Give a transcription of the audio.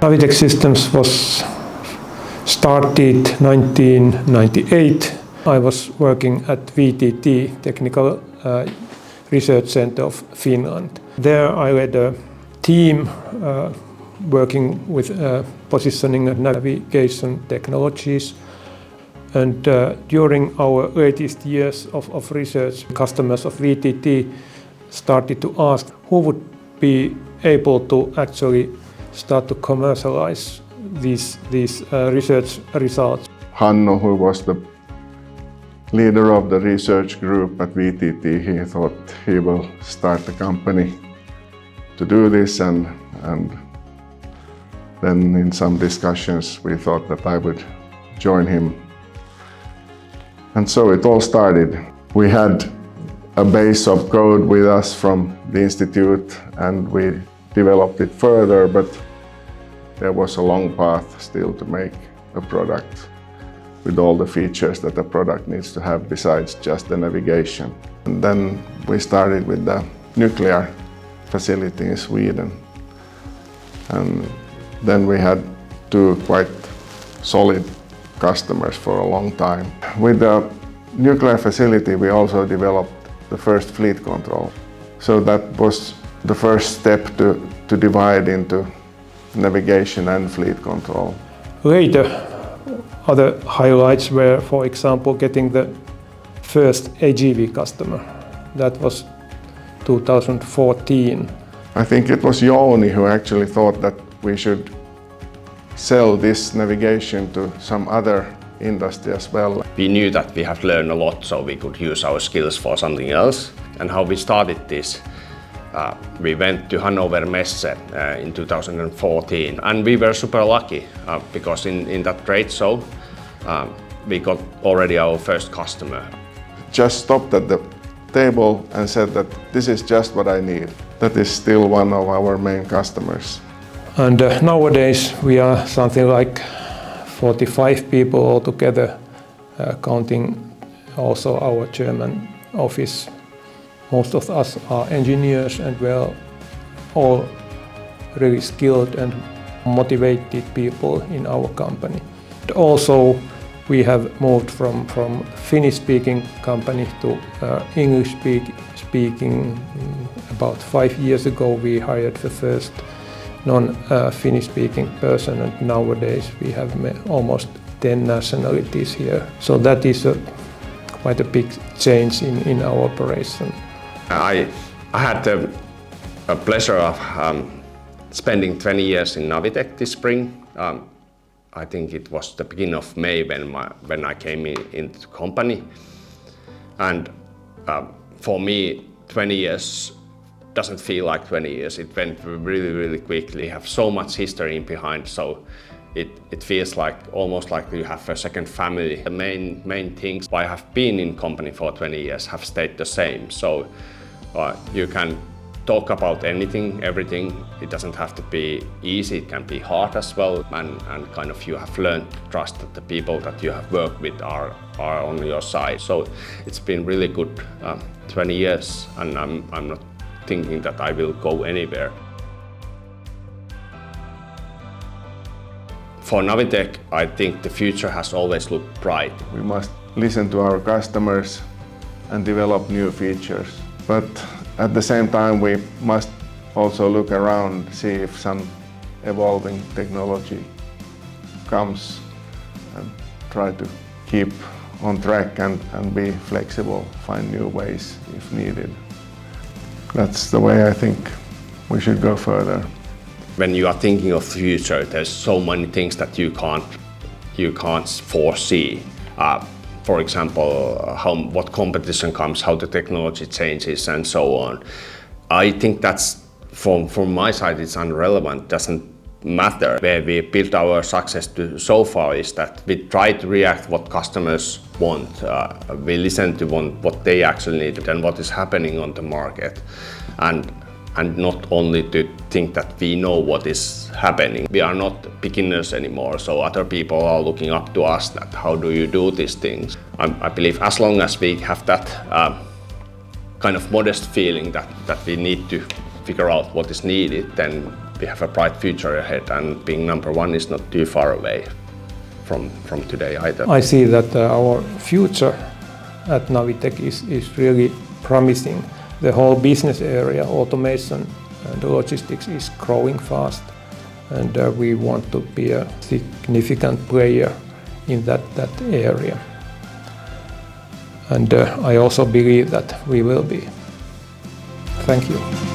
Navitec Systems was started 1998. I was working at VTT, Technical Research Center of Finland. There I led a team working with positioning and navigation technologies. And during our latest years of research, customers of VTT started to ask who would be able to actually start to commercialize these research results. Hanno, who was the leader of the research group at VTT, he thought he will start a company to do this, and then in some discussions we thought that I would join him. And so it all started. We had a base of code with us from the institute and we developed it further, but there was a long path still to make a product with all the features that a product needs to have besides just the navigation. And then we started with the nuclear facility in Sweden. And then we had two quite solid customers for a long time. With the nuclear facility, we also developed the first fleet control. So that was the first step to divide into navigation and fleet control. Later, other highlights were, for example, getting the first AGV customer. That was 2014. I think it was Jouni who actually thought that we should sell this navigation to some other industry as well. We knew that we have learned a lot, so we could use our skills for something else. And how we started this, we went to Hannover Messe in 2014, and we were super lucky because in that trade show we got already our first customer. Just stopped at the table and said that this is just what I need. That is still one of our main customers. And nowadays we are something like 45 people altogether, counting also our German office. Most of us are engineers and we're all really skilled and motivated people in our company. Also, we have moved from Finnish-speaking company to English-speaking. About 5 years ago we hired the first non-Finnish-speaking person, and nowadays we have almost 10 nationalities here. So that is quite a big change in our operation. I had the pleasure of spending 20 years in Navitec this spring. I think it was the beginning of May when I came into the company. And for me, 20 years doesn't feel like 20 years. It went really, really quickly. You have so much history behind, so it feels like almost like you have a second family. The main things why I have been in company for 20 years have stayed the same. So you can talk about anything, everything. It doesn't have to be easy, it can be hard as well. And kind of you have learned to trust that the people that you have worked with are on your side. So it's been really good 20 years, and I'm not thinking that I will go anywhere. For Navitec, I think the future has always looked bright. We must listen to our customers and develop new features. But at the same time, we must also look around, see if some evolving technology comes, and try to keep on track and be flexible, find new ways if needed. That's the way I think we should go further. When you are thinking of the future, there's so many things that you can't foresee. For example, what competition comes, how the technology changes, and so on. I think that's, from my side, it's irrelevant, doesn't matter. Where we built our success to so far is that we try to react what customers want. We listen to what they actually need and what is happening on the market. And not only to think that we know what is happening. We are not beginners anymore, so other people are looking up to us that how do you do these things. I believe as long as we have that kind of modest feeling that we need to figure out what is needed, then we have a bright future ahead, and being number one is not too far away from today either. I see that our future at Navitec is really promising. The whole business area, automation and logistics, is growing fast, and we want to be a significant player in that area. And I also believe that we will be. Thank you.